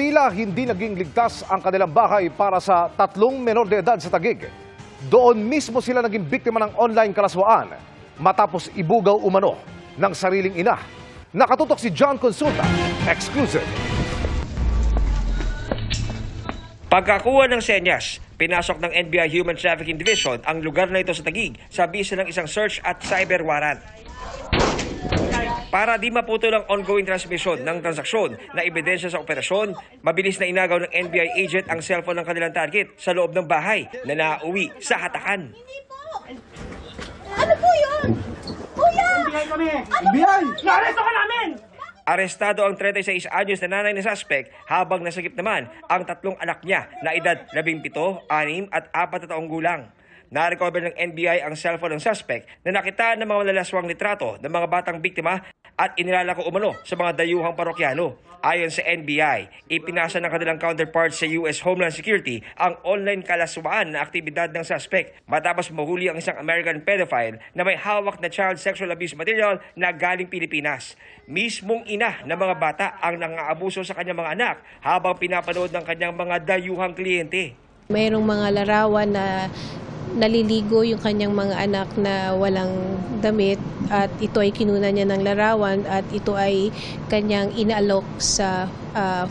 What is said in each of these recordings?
Tila hindi naging ligtas ang kanilang bahay para sa 3 menor de edad sa Taguig. Doon mismo sila naging biktima ng online kalaswaan matapos ibugaw umano ng sariling ina. Nakatutok si John Consulta, exclusive. Pagkakuha ng senyas, pinasok ng NBI Human Trafficking Division ang lugar na ito sa Taguig sa bisa ng isang search at cyber warrant. Para di maputol ang ongoing transmission ng transaksyon na ebidensya sa operasyon, mabilis na inagaw ng NBI agent ang cellphone ng kanilang target sa loob ng bahay na nauwi sa hatakan. Ano po yun? Kuya! NBI kami! NBI! Naresto ka namin! Arestado ang 36 anyos na nanay na suspect habang nasagip naman ang 3 anak niya na edad 17, 6 at 4 na taong gulang. Na-recover ng NBI ang cellphone ng suspect na nakita ng mga malalaswang litrato ng mga batang biktima at inilalako umano sa mga dayuhang parokyano. Ayon sa NBI, ipinasa ng kanilang counterpart sa US Homeland Security ang online kalaswaan na aktibidad ng suspect matapos mahuli ang isang American pedophile na may hawak na child sexual abuse material na galing Pilipinas. Mismong ina ng mga bata ang nang-aabuso sa kanyang mga anak habang pinapanood ng kanyang mga dayuhang kliyente. Mayroong mga larawan na naliligo yung kanyang mga anak na walang damit at ito ay kinuna niya ng larawan at ito ay kanyang inaalok sa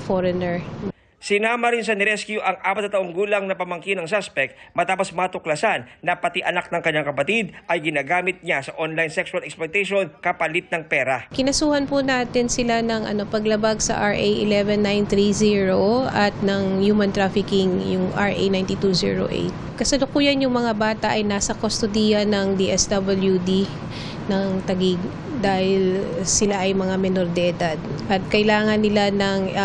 foreigner. Sinama rin sa nirescue ang 4 na taong gulang na pamangkin ng suspect matapos matuklasan na pati anak ng kanyang kapatid ay ginagamit niya sa online sexual exploitation kapalit ng pera. Kinasuhan po natin sila ng paglabag sa RA 11930 at ng human trafficking yung RA 9208. Kasalukuyan yung mga bata ay nasa kustodiya ng DSWD ng Taguig dahil sila ay mga menor de edad at kailangan nila ng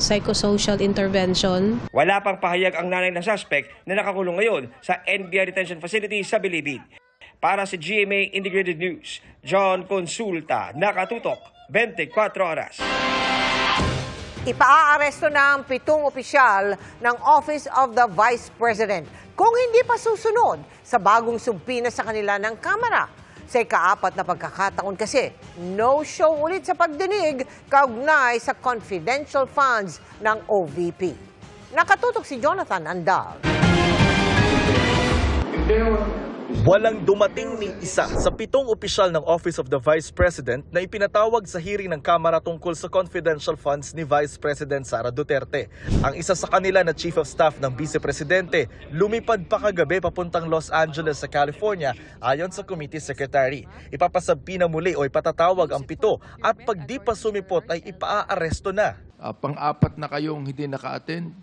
psychosocial intervention. Wala pang pahayag ang nanay ng suspect na nakakulong ngayon sa NBI Detention Facility sa Bilibid. Para sa GMA Integrated News, John Consulta, nakatutok 24 oras. Ipaaaresto na ang 7 opisyal ng Office of the Vice President kung hindi pa susunod sa bagong subpina sa kanila ng Kamara. Sa ika-4 na pagkakataon kasi, no-show ulit sa pagdinig kaugnay sa confidential funds ng OVP. Nakatutok si Jonathan Andal. Walang dumating ni isa sa 7 opisyal ng Office of the Vice President na ipinatawag sa hearing ng Kamara tungkol sa confidential funds ni Vice President Sara Duterte. Ang isa sa kanila na Chief of Staff ng Vice Presidente, lumipad pa kagabi papuntang Los Angeles sa California ayon sa Committee Secretary. Ipapasabpina muli o ipatatawag ang 7 at pag di pa sumipot ay ipaaresto na. Pang-4 na kayong hindi naka-attend,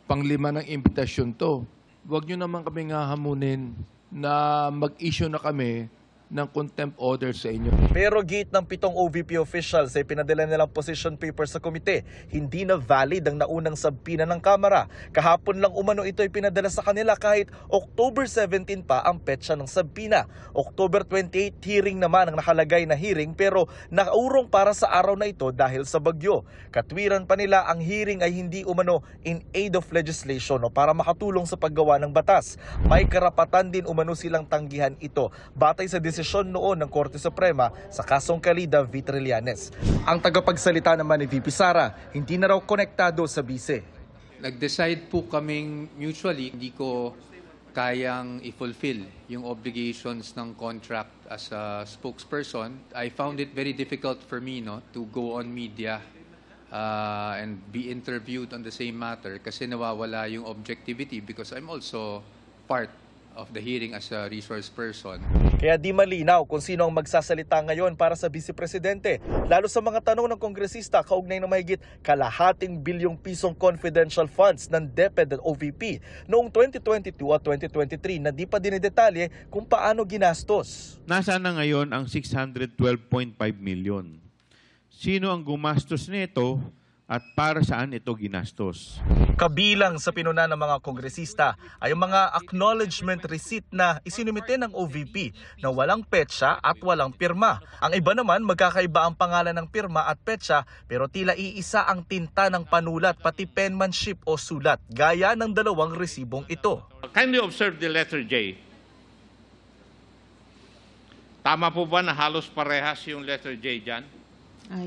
pang-5 ng imbitasyon to. Huwag nyo naman kami nga hamunin na mag-issue na kami ng contempt order sa inyo. Pero gate ng 7 OVP officials ay pinadala nilang position paper sa komite. Hindi na valid ang naunang sabpina ng Kamara. Kahapon lang umano ito ay pinadala sa kanila kahit October 17 pa ang petsa ng sabpina. October 28 hearing naman ang nakalagay na hearing pero nakaurong para sa araw na ito dahil sa bagyo. Katwiran pa nila ang hearing ay hindi umano in aid of legislation o para makatulong sa paggawa ng batas. May karapatan din umano silang tanggihan ito batay sa desisyon noon ng Korte Suprema sa kasong Calida v. Trillanes. Ang tagapagsalita naman ni VP Sara, hindi na raw konektado sa bise. Nag-decide po kaming mutually, hindi ko kayang i-fulfill yung obligations ng contract as a spokesperson. I found it very difficult for me to go on media and be interviewed on the same matter kasi nawawala yung objectivity because I'm also part of the hearing as a resource person. Kaya di malinaw kung sino ang magsasalita ngayon para sa Vice Presidente, lalo sa mga tanong ng kongresista kaugnay ng mahigit kalahating bilyong pisong confidential funds ng DepEd at OVP noong 2022 at 2023 na di pa dinidetalye kung paano ginastos. Nasaan na ngayon ang 612.5 million? Sino ang gumastos nito at para saan ito ginastos? Kabilang sa pinuna ng mga kongresista ay ang mga acknowledgement receipt na isinumite ng OVP na walang petsa at walang pirma. Ang iba naman magkakaiba ang pangalan ng pirma at petsa pero tila iisa ang tinta ng panulat pati penmanship o sulat gaya ng 2 resibong ito. Kindly observe the letter J. Tama po ba na halos parehas yung letter J dyan?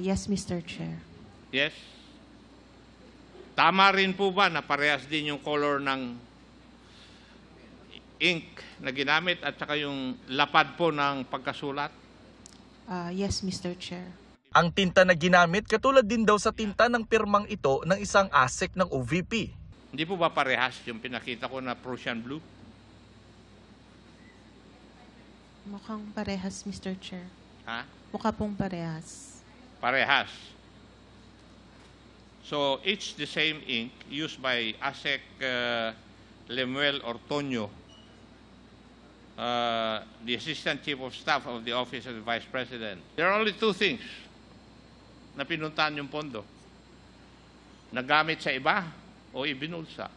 Yes, Mr. Chair. Yes? Tama rin po ba na parehas din yung color ng ink na ginamit at saka yung lapad po ng pagkasulat? Yes, Mr. Chair. Ang tinta na ginamit katulad din daw sa tinta ng pirmang ito ng isang ASEC ng OVP. Hindi po ba parehas yung pinakita ko na Prussian blue? Mukhang parehas, Mr. Chair. Ha? Mukha pong parehas. Parehas. So, it's the same ink used by ASEC Lemuel Ortoño, the Assistant Chief of Staff of the Office of the Vice President. There are only two things na pinuntahan yung pondo. Nagamit sa iba o ibinulsa.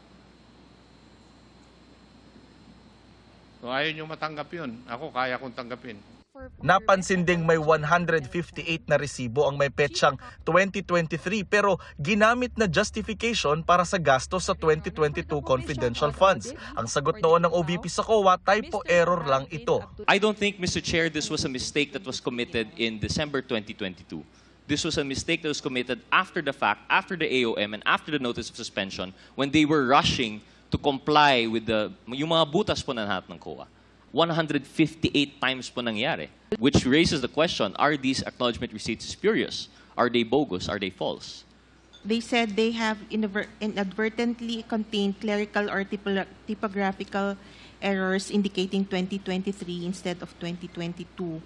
So, ayaw nyo matanggap yun. Ako, kaya kong tanggapin. Napansin ding may 158 na resibo ang may petsang 2023 pero ginamit na justification para sa gasto sa 2022 confidential funds. Ang sagot noon ng OVP sa COA, typo error lang ito. I don't think, Mr. Chair, this was a mistake that was committed in December 2022. This was a mistake that was committed after the fact, after the AOM, and after the notice of suspension, when they were rushing to comply with yung mga butas po na lahat ng COA. 158 times po nangyari. Which raises the question, are these acknowledgement receipts spurious? Are they bogus? Are they false? They said they have inadvertently contained clerical or typographical errors indicating 2023 instead of 2022.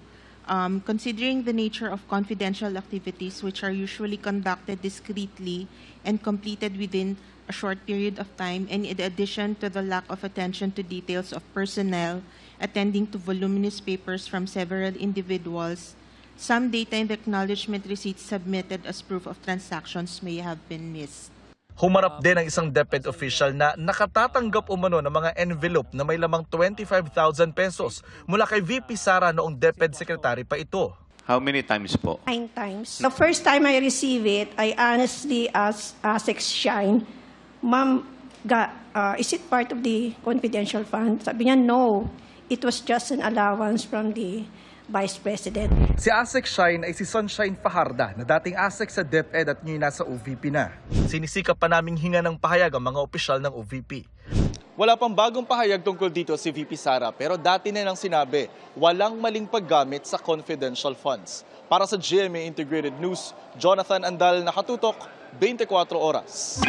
Considering the nature of confidential activities which are usually conducted discreetly and completed within a short period of time, and in addition to the lack of attention to details of personnel attending to voluminous papers from several individuals, some data in the acknowledgement receipts submitted as proof of transactions may have been missed. Humarap din ang isang DepEd official na nakatatanggap umano ng mga envelope na may lamang 25,000 pesos mula kay VP Sara noong DepEd Secretary pa ito. How many times po? 9 times. The first time I received it, I honestly asked ASEC Shine, Ma'am, is it part of the confidential fund? Sabi niya, no. It was just an allowance from the Vice President. Si ASEC Shine ay si Sunshine Fajarda na dating ASEC sa DepEd at ngayon nasa OVP na. Sinisikap pa naming hinga ng pahayag ang mga opisyal ng OVP. Wala pang bagong pahayag tungkol dito si VP Sara pero dati na nang sinabi, walang maling paggamit sa confidential funds. Para sa GMA Integrated News, Jonathan Andal, nakatutok, 24 oras.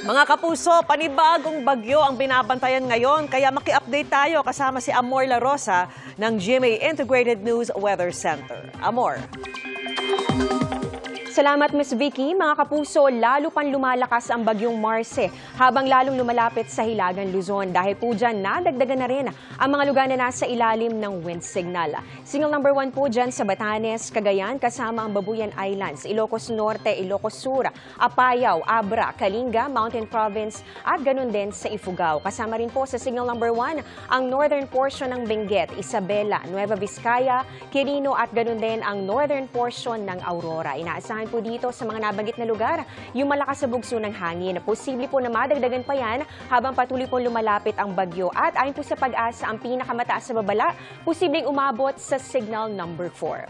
Mga kapuso, panibagong bagyo ang binabantayan ngayon kaya maki-update tayo kasama si Amor La Rosa ng GMA Integrated News Weather Center. Amor. Salamat, Ms. Vicky. Mga kapuso, lalo pang lumalakas ang bagyong Marce habang lalong lumalapit sa Hilagang Luzon. Dahil po dyan, nadagdagan na rin ang mga lugar na nasa ilalim ng wind signal. Signal number 1 po dyan sa Batanes, Cagayan, kasama ang Babuyan Islands, Ilocos Norte, Ilocos Sur, Apayao, Abra, Kalinga, Mountain Province, at ganun din sa Ifugao. Kasama rin po sa signal number 1 ang northern portion ng Benguet, Isabela, Nueva Vizcaya, Quirino, at ganun din ang northern portion ng Aurora. Inaasahan po dito sa mga nabanggit na lugar yung malakas sa bugso ng hangin. Posible po na madagdagan pa yan habang patuloy po lumalapit ang bagyo. At ayon po sa Pag-asa, ang pinakamataas sa babala, posibleng umabot sa signal number 4.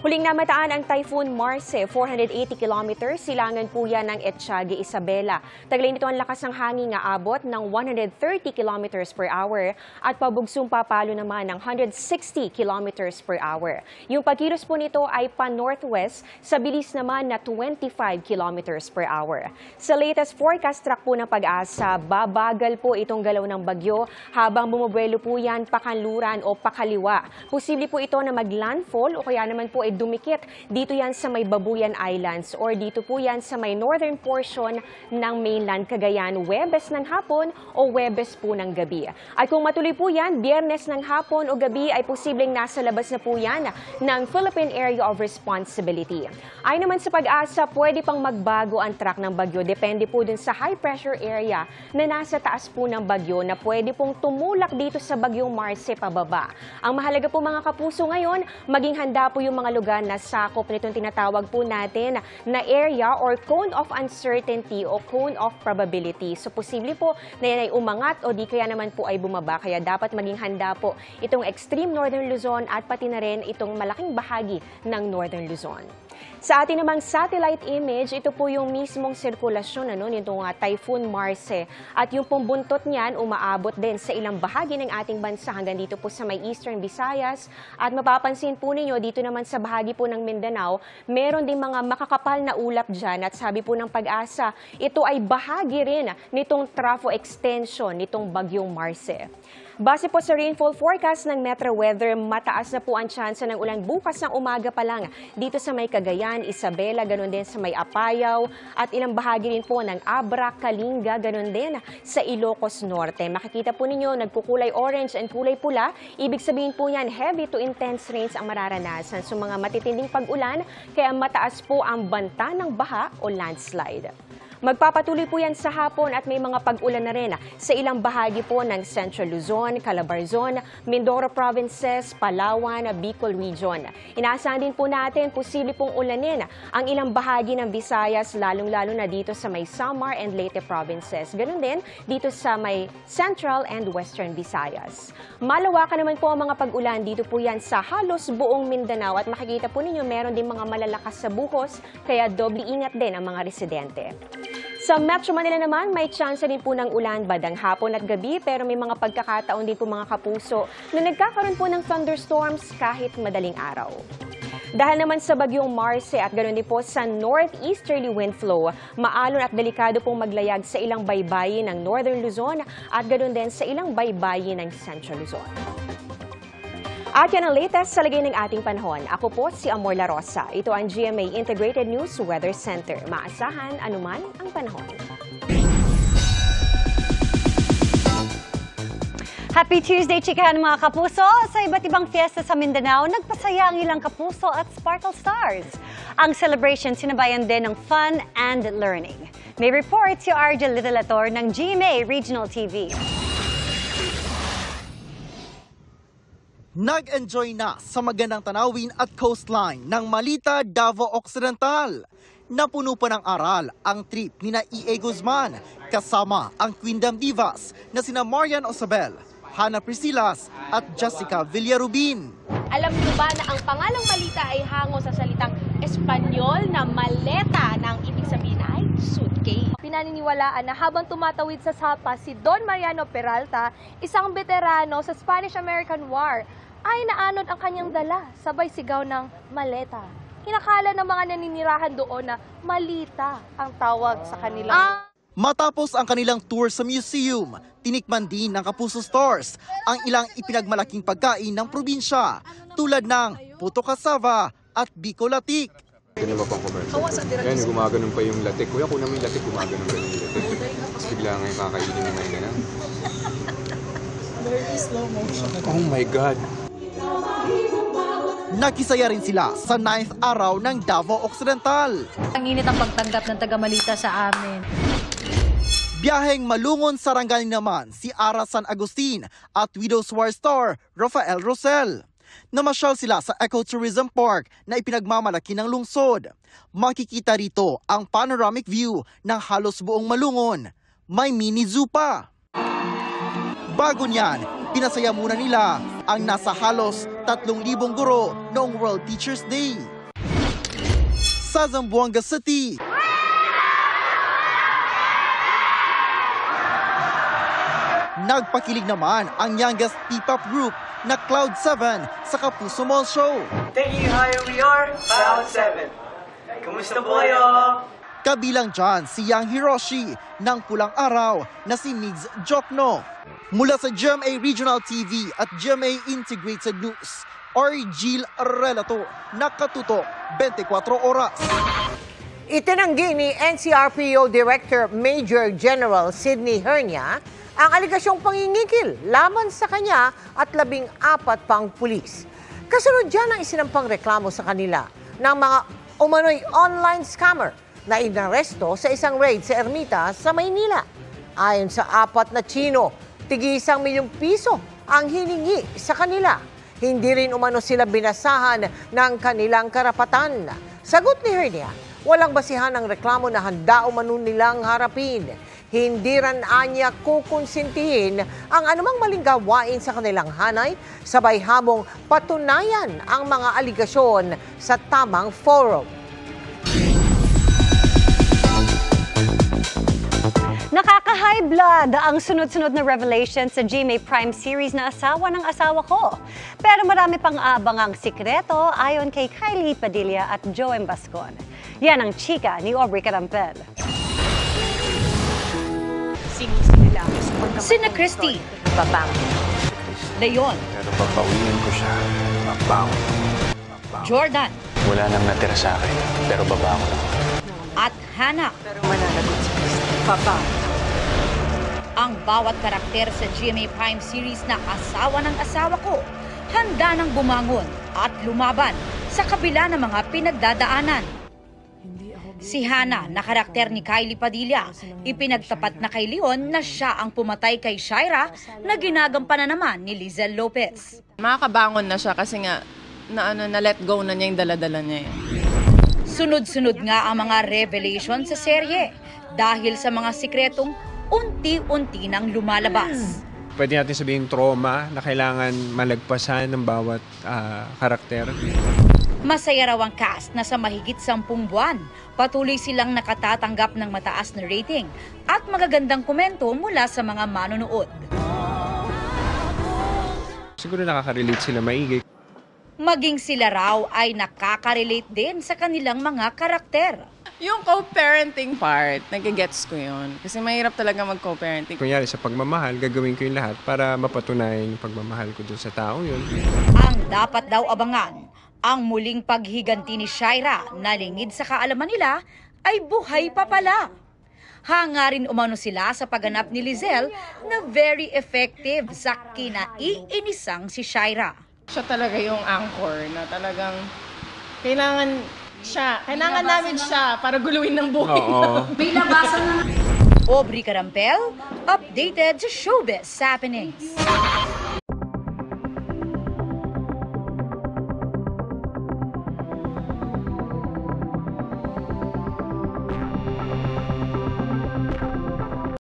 Huling namataan ang Typhoon Marce, 480 kilometers, silangan po yan ng Etchage, Isabela. Taglay nito ang lakas ng hangin nga abot ng 130 kilometers per hour at pabugsong papalo naman ng 160 kilometers per hour. Yung pagkilos po nito ay pa-northwest sa bilis naman na 25 kilometers per hour. Sa latest forecast track po ng Pag-asa, babagal po itong galaw ng bagyo habang bumubuelo po yan pakanluran o pakaliwa. Posible po ito na mag-landfall o kaya naman po ay dumikit dito yan sa may Babuyan Islands or dito po yan sa may northern portion ng mainland Cagayan, Huwebes ng hapon o Huwebes po ng gabi. At kung matuloy po yan, Biyernes ng hapon o gabi ay posibleng nasa labas na po yan ng Philippine Area of Responsibility. Ay naman sa Pag-asa, pwede pang magbago ang track ng bagyo. Depende po dun sa high pressure area na nasa taas po ng bagyo na pwede pong tumulak dito sa bagyong Marce pababa. Ang mahalaga po mga kapuso ngayon, maging handa po yung mga lugar na sakop nitong tinatawag po natin na area or cone of uncertainty o cone of probability. So posible po na yan ay umangat o di kaya naman po ay bumaba. Kaya dapat maging handa po itong extreme northern Luzon at pati na rin itong malaking bahagi ng northern Luzon. Sa ating namang satellite image, ito po yung mismong sirkulasyon nitong Typhoon Marce. At yung pong buntot niyan umaabot din sa ilang bahagi ng ating bansa hanggang dito po sa may Eastern Visayas. At mapapansin po ninyo dito naman sa bahagi po ng Mindanao, meron din mga makakapal na ulap dyan. At sabi po ng Pag-asa, ito ay bahagi rin nitong trafo extension nitong bagyong Marce. Base po sa rainfall forecast ng Metro Weather, mataas na po ang tsansa ng ulan bukas ng umaga pa lang dito sa may Cagayan, Isabela, ganun din sa may Apayao at ilang bahagi rin po ng Abra, Kalinga, ganun din sa Ilocos Norte. Makikita po ninyo nagkukulay orange and kulay pula, ibig sabihin po niyan heavy to intense rains ang mararanasan sa mga matitinding pag-ulan kaya mataas po ang banta ng baha o landslide. Magpapatuloy po yan sa hapon at may mga pag-ulan na rin sa ilang bahagi po ng Central Luzon, Calabarzon, Mindoro Provinces, Palawan, Bicol Region. Inaasahan din po natin posible pong ulanin ang ilang bahagi ng Visayas, lalong-lalo na dito sa may Samar and Leyte Provinces. Ganun din dito sa may Central and Western Visayas. Malawakan naman po ang mga pag-ulan dito po yan sa halos buong Mindanao at makikita po ninyo meron din mga malalakas sa buhos kaya doble ingat din ang mga residente. Sa Metro Manila naman, may tsansa din po ng ulan badang hapon at gabi pero may mga pagkakataon din po mga kapuso na nagkakaroon po ng thunderstorms kahit madaling araw. Dahil naman sa bagyong Marce at ganoon din po sa northeasterly wind flow, maalon at delikado pong maglayag sa ilang baybayin ng Northern Luzon at ganoon din sa ilang baybayin ng Central Luzon. At yan ang latest sa lagay ng ating panahon. Ako po si Amor La Rosa. Ito ang GMA Integrated News Weather Center. Maasahan anuman ang panahon. Happy Tuesday, chikahan mga kapuso! Sa iba't ibang fiesta sa Mindanao, nagpasaya ang ilang kapuso at Sparkle Stars. Ang celebration sinabayan din ng fun and learning. May report si Argel Literator ng GMA Regional TV. Nag-enjoy na sa magandang tanawin at coastline ng Malita, Davao Occidental. Napuno pa ng aral ang trip ni E.A. Guzman kasama ang Queendom Divas na sina Marian Osabel, Hannah Priscilas at Jessica Villarubin. Alam niyo ba na ang pangalang Malita ay hango sa salitang Espanyol na maleta na ang ibig sabihin ay suitcase? Pinaniniwalaan na habang tumatawid sa sapa si Don Mariano Peralta, isang veterano sa Spanish-American War, ay naanod ang kanyang dala, sabay sigaw ng maleta. Kinakala ng mga naninirahan doon na Malita ang tawag sa kanila. Matapos ang kanilang tour sa museum, tinikman din ng Kapuso Stores ang ilang ipinagmalaking pagkain ng probinsya tulad ng puto kasava at biko latik. Ganun ba pang commercial? Yan, gumaganon pa yung latik. Kuya, kung namin latik, gumaganon pa yung latik. Tapos bigla ngayon kakainin na ngayon na. Very slow motion. Oh my God. Nakisaya rin sila sa 9th araw ng Davao Occidental. Ang init ang pagtanggap ng taga-Malita sa amin. Biyaheng Malungon Sarangani naman si Ara San Agustin at Widows War star Rafael Rosel. Namasyal sila sa Ecotourism Park na ipinagmamalaki ng lungsod. Makikita rito ang panoramic view ng halos buong Malungon. May mini zoo pa. Bago niyan, pinasaya muna nila ang nasa halos 3,000 guro noong World Teachers Day. Sa Zamboanga City, nagpakilig naman ang youngest P-pop group na Cloud7 sa Kapuso Mall Show. Taking you higher we are, Cloud7. Kumusta po kayo? Kabilang dyan si Yang Hiroshi ng Pulang Araw na si Migs Jokno. Mula sa GMA Regional TV at GMA Integrated News, Argel Relator, nakatutok 24 oras. Itinanggi ni NCRPO Director Major General Sidney Hernia ang aligasyong pangingikil laban sa kanya at 14 pang pulis. Kasunod dyan ang isinampang reklamo sa kanila ng mga umano'y online scammer na inaresto sa isang raid sa Ermita sa Maynila. Ayon sa 4 na Chino, tig-1 milyong piso ang hiningi sa kanila. Hindi rin umano sila binasahan ng kanilang karapatan. Sagot ni Hernia, walang basihan ang reklamo na handa umano nilang harapin. Hindi rin anya kukonsintihin ang anumang maling gawain sa kanilang hanay, sabay hamong patunayan ang mga aligasyon sa tamang forum. Nakaka-high blood ang sunod-sunod na revelation sa GMA Prime series na Asawa ng Asawa Ko. Pero marami pang abangang sikreto ayon kay Kylie Padilla at Joem Bascon. Yan ang chika ni Aubrey Carampel. Sina Christy, Babang, Leon, pero papawiin ko siya. Babang. Jordan, Wala nang natira sa akin, pero babago lang. at Hannah. Pero mananagot si Christy. Babang. Ang bawat karakter sa GMA Prime series na Asawa ng Asawa Ko, handa nang bumangon at lumaban sa kabila ng mga pinagdadaanan. Si Hannah, na karakter ni Kylie Padilla, ipinagtapat na kay Leon na siya ang pumatay kay Shaira na ginagampanan naman ni Lizelle Lopez. Makakabangon na siya kasi nga na let go na niya yung dala-dala niya. Sunod-sunod nga ang mga revelation sa serye dahil sa mga sikretong unti-unti nang lumalabas. Pwede natin sabihin trauma na kailangan malagpasan ng bawat karakter. Masaya raw ang cast na sa mahigit 10 buwan, patuloy silang nakatatanggap ng mataas na rating at magagandang komento mula sa mga manonood. Siguro nakaka-relate sila maigi. Maging sila raw ay nakaka-relate din sa kanilang mga karakter. Yung co-parenting part, nagigets ko yun. Kasi mahirap talaga mag-co-parenting. Kunyari sa pagmamahal, gagawin ko yung lahat para mapatunayan yung pagmamahal ko dun sa taong yun. Ang dapat daw abangan, ang muling paghiganti ni Shaira na lingid sa kaalaman nila ay buhay pa pala. Hangarin umano sila sa pagganap ni Lizelle na very effective sa kinaiinisang si Shaira. Siya talaga yung anchor na talagang kailangan namin siya para guluhin ng buhay. May labasan na. Aubrey Carampel, updated sa Showbiz Happenings.